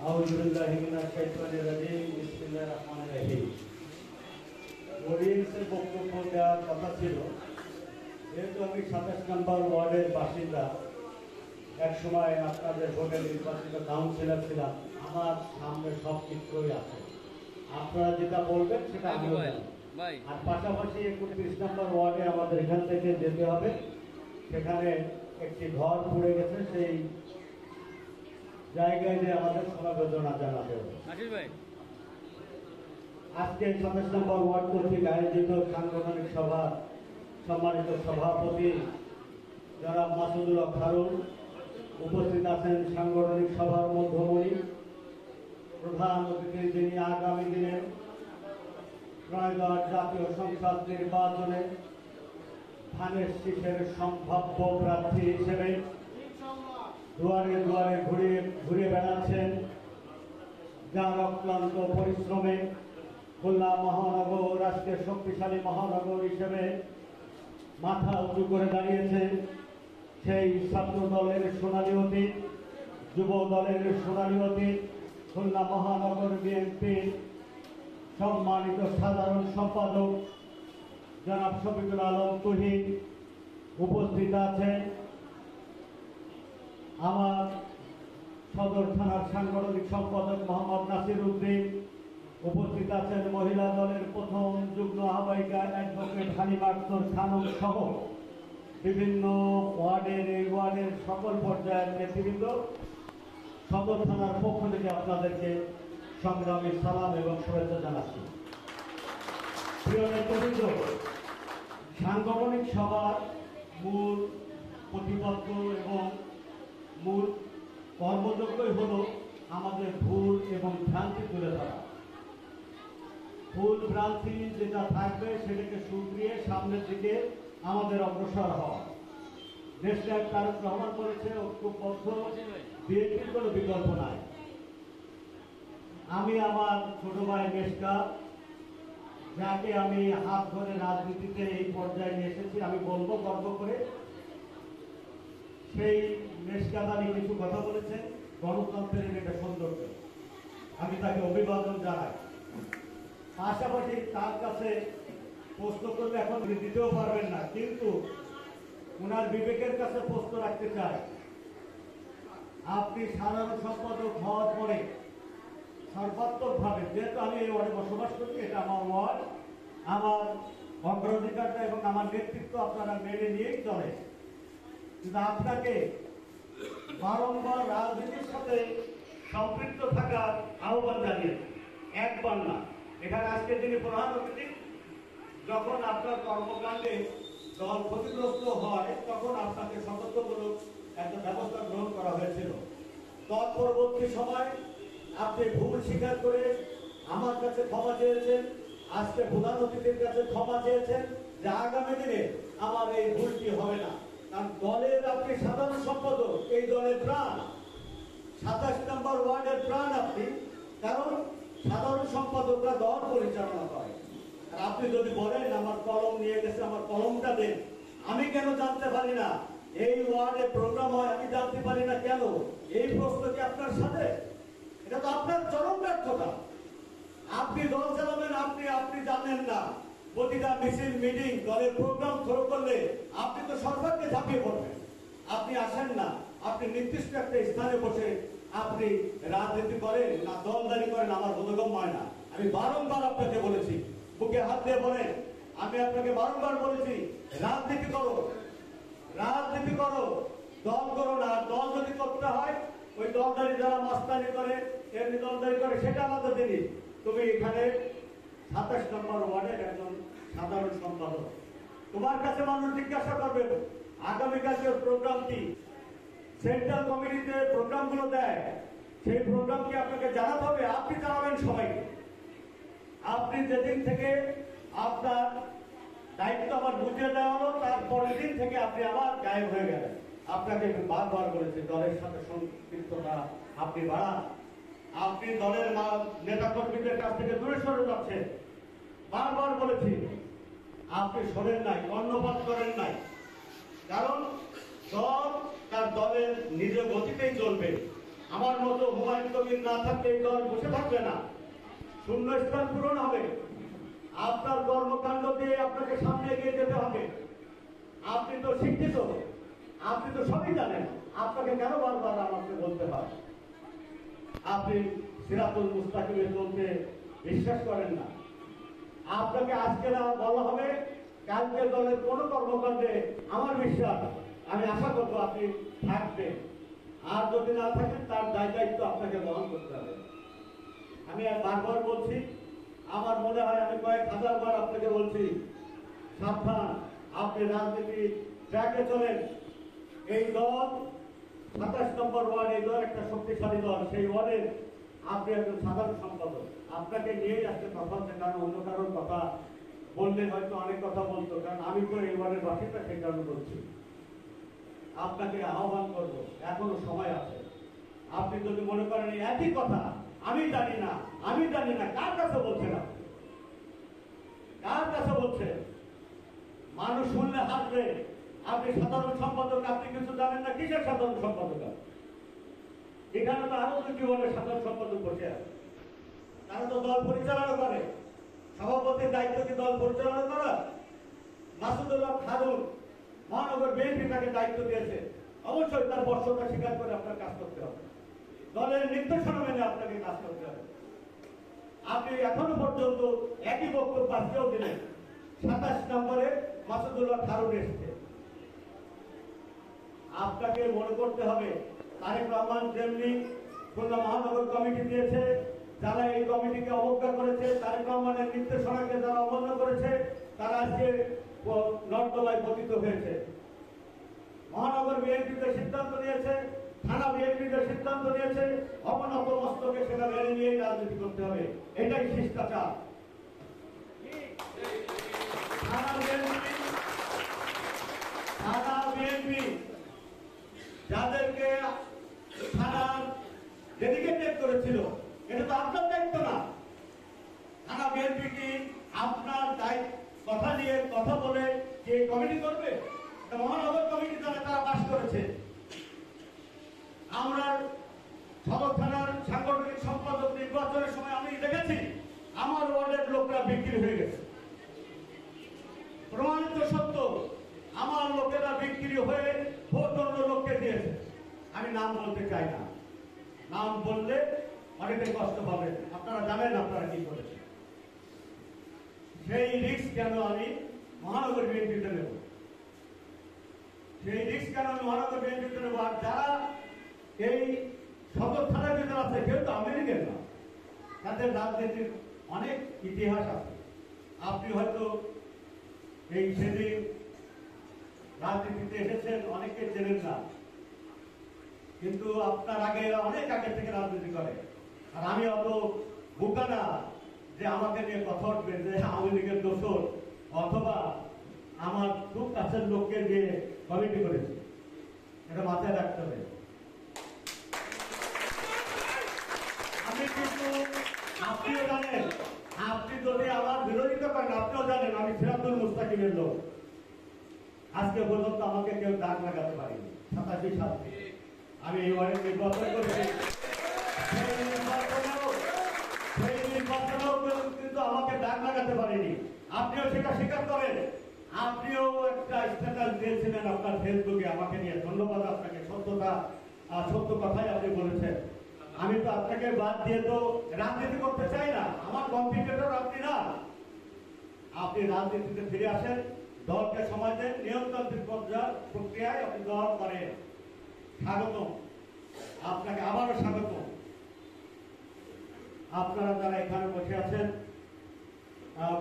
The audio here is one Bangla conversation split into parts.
আউযুবিল্লাহি মিনাশ শাইতানির রাজিম বিসমিল্লাহির রহমানির রহিম। অডিয়েন্সের বক্তব্য দেওয়ার কথা ছিল, যেহেতু আমি 27 নম্বর ওয়ার্ডের বাসিন্দা, এক সময় আপনাদের ভোটে নির্বাচিত কাউন্সিলর ছিলাম। আমার সামনে সব চিত্রই আছে, আপনারা যেটা বলবেন সেটা আমি জানি। আর পাশাপাশি 31 নম্বর ওয়ার্ডে আমাদের এখান থেকে যেতে হবে, সেখানে একটি ঘর পুড়ে গেছে, সেই জায়গায় যে আমাদের সমবেদনা জানাতে হবে। আজকে 27 নম্বর ওয়ার্ড কর্তৃক আয়োজিত সাংগঠনিক সভা সম্মানিত সভাপতি জনাব মাসুদুল হক হারুন, উপস্থিত আছেন সাংগঠনিক সভার মধ্যমণি, প্রধান অতিথি যিনি আগামী দিনে ত্রয়োদশ জাতীয় সংসদ নির্বাচনে ধানের শীষের সম্ভাব্য প্রার্থী হিসেবে দুয়ারে দুয়ারে ঘুরে বেড়াচ্ছেন, যার অক্লান্ত পরিশ্রমে খুলনা মহানগর রাষ্ট্রের শক্তিশালী মহানগর হিসেবে মাথা উঁচু করে দাঁড়িয়েছে। সেই ছাত্র দলের সোনালী অতীত, যুব দলের সোনালী অতীত, খুলনা মহানগর বিএনপির সম্মানিত সাধারণ সম্পাদক জনাব শফিকুল আলম তুহিন উপস্থিত আছেন। আমার সদর থানার সাংগঠনিক সম্পাদক মোহাম্মদ নাসির উদ্দিন উপস্থিত আছেন। মহিলা দলের প্রথম যুগ্ম আহ্বায়িকা অ্যাডভোকেট হালিমা আক্তার খানম সহ বিভিন্ন ওয়ার্ডের এই ওয়ার্ডের সকল পর্যায়ের নেতৃবৃন্দ। সদর থানার পক্ষ থেকে আপনাদেরকে সংগ্রামী সালাম এবং শুভেচ্ছা জানাচ্ছি। প্রিয় নেতৃবৃন্দ, সাংগঠনিক সভার মূল প্রতিপাদ্য এবং মূল কর্মযোগ্যই হল আমাদের ভুল এবং ভ্রান্তি তুলে ধরা। ভুল ভ্রান্তি যেটা থাকবে সেটাকে শুধরিয়ে সামনের দিকে আমাদের অগ্রসর হওয়া। দেশটা তারেক রহমান করেছে, ঐক্যবদ্ধ বিএনপির কোনো বিকল্প নাই। আমি আমার ছোট ভাই মেশকা, যাকে আমি হাত ধরে রাজনীতিতে এই পর্যায়ে নিয়ে এসেছি, আমি বলবো গর্ব করে, সেই মেশকাদানি কিছু কথা বলেছেন, গণতন্ত্রের এটা সৌন্দর্য, আমি তাকে অভিবাদন জানাই। পাশাপাশি তার কাছে প্রশ্ন করলে এখন দিতেও পারবেন না, কিন্তু ওনার বিবেকের কাছে প্রশ্ন রাখতে চাই। আপনি সাধারণ সম্পাদক হওয়ার পরে সর্বাত্মকভাবে, যেহেতু আমি এই ওয়ার্ডে বসবাস করি, এটা আমার ওয়ার্ড, আমার অগ্রাধিকারটা এবং আমার নেতৃত্ব আপনারা মেনে নিয়েই চলে, কিন্তু আপনাকে বারংবার রাজনীতির সাথে সম্পৃক্ত থাকার আহ্বান জানিয়ে একবার না, এখানে আজকে যিনি প্রধান অতিথি, যখন আপনার কর্মকাণ্ডে দল ক্ষতিগ্রস্ত হয় তখন আপনাকে সতর্কমূলক একটা ব্যবস্থা গ্রহণ করা হয়েছিল। তৎপরবর্তী সময় আপনি ভুল স্বীকার করে আমার কাছে ক্ষমা চেয়েছেন, আজকে প্রধান অতিথির কাছে ক্ষমা চেয়েছেন যে আগামী দিনে আমার এই ভুলটি হবে না। কারণ দলের আপনি সাধারণ সম্পাদক, এই দলের প্রাণ, 27 নম্বর ওয়ার্ডের প্রাণ আপনি, কারণ সাধারণ সম্পাদকরা দল পরিচালনা করে। আর আপনি যদি বলেন আমার কলম নিয়ে গেছে, আমার কলমটা দেন, আমি কেন জানতে পারি না এই ওয়ার্ডে প্রোগ্রাম হয়, আমি জানতে পারি না কেন, এই প্রশ্ন কি আপনার সাথে? এটা তো আপনার চরম ব্যর্থতা। আপনি দল চালাবেন, আপনি জানেন না প্রতিটা মিছিল মিটিং দলের প্রোগ্রাম থ্রো করলে আপনি তো সরকারকে ঝাঁপিয়ে পড়বেন। আপনি আসেন না, আপনি নির্দিষ্ট একটা স্থানে বসে আপনি রাজনীতি করেন না দলদারি করেন, আমার বোধগম্য হয় না। আমি বারংবার আপনাকে বলেছি, বুকে হাত দিয়ে বলেন, আমি আপনাকে বারংবার বলেছি রাজনীতি করো, রাজনীতি করো, দল করো না। দল যদি করতে হয়, ওই দলদারি যারা মাস্তানি করে, এমনি দলদারি করে, সেটা আমাদের জিনিস। তুমি এখানে 27 নম্বর ওয়ার্ডের একজন সাধারণ সম্পাদক, তোমার কাছে মানুষ জিজ্ঞাসা করবে আগামীকালকের প্রোগ্রাম কি, সেন্ট্রাল কমিটিতে প্রোগ্রামগুলো দেয়, সেই প্রোগ্রাম কি আপনাকে জানাতে হবে? আপনি জানাবেন সবাইকে। আপনি যেদিন থেকে আপনার দায়িত্ব আমার বুঝিয়ে দেওয়া হলো, তারপরের দিন থেকে আপনি আবার গায়েব হয়ে গেলেন। আপনাকে বারবার বলেছি দলের সাথে সম্পৃক্ততা আপনি বাড়ান, আপনি দলের নেতা কর্মীদের কাছ থেকে দূরে সরে যাচ্ছেন, বারবার বলেছি, আপনি শোনেন নাই, কর্ণপাত করেন নাই। কারণ দল তার দলের নিজ গতিতেই চলবে, আমার মতো হুমায়ুন কবির না থাকলে এই দল বসে থাকবে না, শূন্যস্থান পূরণ হবে। আপনার কর্মকাণ্ড দিয়ে আপনাকে সামনে এগিয়ে যেতে হবে। আপনি তো শিক্ষিত, আপনি তো সবই জানেন, আপনাকে কেন বারবার আমাকে বলতে হয়? আপনি সিরাতুল মুস্তাকিমের চলতে বিশ্বাস করেন না। আপনাকে আজকে না বলা হবে, কালকে দলের কোন কর্মকাণ্ডে আমার বিশ্বাস, আমি আশা করবো আপনি থাকবেন। আর যদি না থাকেন তার দায়িত্ব আপনাকে বহন করতে হবে। আমি বারবার বলছি, আমার মনে হয় আমি কয়েক হাজার বার আপনাকে বলছি, সাবধান, আপনি রাজনীতির ট্র্যাকে চলেন। এই দল 27 নম্বর ওয়ার্ড, এই দল একটা শক্তিশালী দল। সেই ওয়ার্ডের আপনি একজন সাধারণ সম্পাদক, আপনাকে নিয়েই আজকে কথা হচ্ছে। কারণ অন্য কারোর কথা বললে হয়তো অনেক কথা বলতো, কারণ আমি তো এই ওয়ার্ডের বাসিন্দা, সেই কারণে বলছি। আপনাকে আহ্বান করবো, এখনো সময় আছে। আপনি যদি মনে করেন একই কথা, আমি জানি না, আমি জানি না, কার কাছে বলছেন? আপনি কার কাছে বলছেন? মানুষ শুনলে হাসবে। আপনি সাধারণ সম্পাদক, আপনি কিছু জানেন না। কিসের সাধারণ সম্পাদক? এখানে তো আরো দুটি ওয়ার্ডের সাধারণ সম্পাদক বসে আছে, তারা তো দল পরিচালনা করে। সভাপতির দায়িত্ব কি দল পরিচালনা করা? মাসুদুল্লাহ খারুন মহানগর বিএনপি তাকে দায়িত্ব দিয়েছে, অবশ্যই তার বর্ষতা স্বীকার করে আপনার কাজ করতে হবে। দলের নির্দেশনা মেনে আপনাকে কাজ করতে হবে। আপনি এখনো পর্যন্ত একই বক্তব্য আজকেও দিলেন, 27 নম্বরে মাসুদুল্লাহ খারুন এসেছে। আপনাকে মনে করতে হবে, তারেক রহমান যেমনি খুলনা মহানগর কমিটি দিয়েছে, যারা এই কমিটিকে অবজ্ঞা করেছে, তারেক রহমানের নির্দেশনাকে যারা অমান্য করেছে, তারা আজকে নর্দমায় পতিত হয়েছে। মহানগর বিএনপিতে সিদ্ধান্ত নিয়েছে, থানা বিএনপিতে সিদ্ধান্ত নিয়েছে, অবনত মস্তকে সেটা মেনে নিয়েই রাজনীতি করতে হবে। এটাই শিষ্টাচার। থানা বিএনপি যাদেরকে থানার ডেডিকেটেড করেছিল, এটা তো আপনার দায়িত্ব না। থানা বিএনপি কি আপনার কথা নিয়ে কথা বলে যে কমিটি করবে? মহানগর কমিটি তারা পাশ করেছে। আমরা সদর থানার সাংগঠনিক সম্পাদক নির্বাচনের সময় আমি দেখেছি আমার ওয়ার্ডের লোকরা বিক্রি হয়ে গেছে। প্রমাণিত সত্য, আমার লোকেরা বিক্রি হয়ে ভোট অন্য লোককে দিয়েছে। আমি নাম বলতে চাই না, নাম বললে অনেকে কষ্ট পাবেন। আপনারা জানেন আপনারা কি করেছেন। সেই রিস্ক কেন আমি মহানগর বিএনপিতে নেব? সেই রিস্ক কেন আমি মহানগর বিএনপিতে নেব? আর যারা এই সদর থানার ভিতরে আছে, কেউ তো আমেরিকান না, তাদের রাজনীতির অনেক ইতিহাস আছে। আপনি হয়তো এই সেদিন রাজনীতিতে এসেছেন, অনেকে চেনেন না, কিন্তু আপনার আগে অনেক আগে থেকে রাজনীতি করে। আর আমি অত বোকা না যে আমাকে নিয়ে কথা উঠবে যে আওয়ামী লীগের দোষর, অথবা আমার খুব কাছের লোককে দিয়ে কমিটি করেছে। এটা মাথায় রাখতে হবে। আমি কিন্তু, আপনিও জানেন, আপনি যদি আমার বিরোধিতা করেন, আপনিও জানেন আমি সিরাতুল মুস্তাকিমের লোক। আজকে পর্যন্ত আমাকে কেউ দাগ লাগাতে পারেনি। 87 সালে আমি এই ওয়ার্ডে নির্বাচন করেছি, সেই নির্বাচনেও কিন্তু আমাকে দাগ লাগাতে পারেনি। আপনিও সেটা স্বীকার করেন। আপনিও একটা স্ট্যাটাস দিয়েছিলেন আপনার ফেসবুকে আমাকে নিয়ে। ধন্যবাদ আপনাকে, সত্য কথাই আপনি বলেছেন। আমি তো আপনাকে বাদ দিয়ে তো রাজনীতি করতে চাই না, আমার কম্পিটিটর আপনি না। আপনি রাজনীতিতে ফিরে আসেন, দলকে সমাজের নিয়মতান্ত্রিক প্রক্রিয়ায় আপনি দল করেন। স্বাগত, আপনাকে আবারও স্বাগত। আপনারা যারা এখানে বসে আছেন,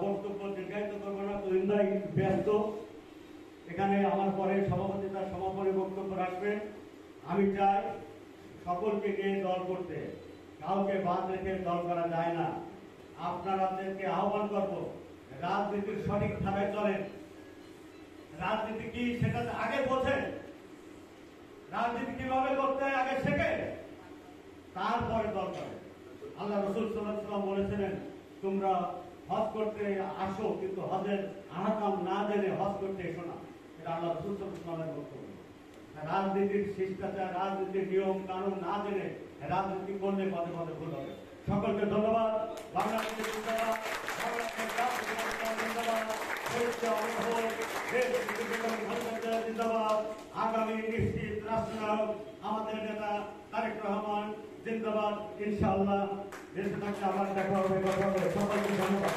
বক্তব্য দীর্ঘায়িত করবো না, তৈরি ব্যস্ত। এখানে আমার পরে সভাপতি তার সমাপনী বক্তব্য রাখবেন। আমি চাই সকলকে নিয়ে দল করতে, কাউকে বাদ রেখে দল করা যায় না। আপনাদেরকে আহ্বান করব, রাজনীতির সঠিক ধারায় চলেন। রাজনীতি কি সেটা আগে বোঝেন, রাজনীতি কিভাবে করতে হয় আগে শেখে, তারপরে দল করে। আল্লাহ রাসূল সাল্লাল্লাহু আলাইহি ওয়াসাল্লাম বলেছিলেন, তোমরা হজ করতে আসো, কিন্তু হজের আহকাম না জেনে হজ করতে এসো না। এটা আল্লাহ রাসূল সাল্লাল্লাহু আলাইহি ওয়াসাল্লামের বক্তব্য। রাজনীতির শিষ্টাচার, রাজনীতির নিয়ম কানুন না জেনে রাজনীতি করলে পদে পদে ভুল হবে। সকলকে ধন্যবাদ। বাংলাদেশের জিন্দাবাদ, বাংলাদেশের জাতীয়তাবাদ জিন্দাবাদ, শহীদকে অমর হোক, দেশ জিন্দাবাদ। আগামী নিশ্চিত রাষ্ট্রনায়ক আমাদের নেতা তারেক রহমান জিন্দাবাদ। ইনশাআল্লাহ দেশে থাকলে আবার দেখা হবে, কথা হবে। সকলকে ধন্যবাদ।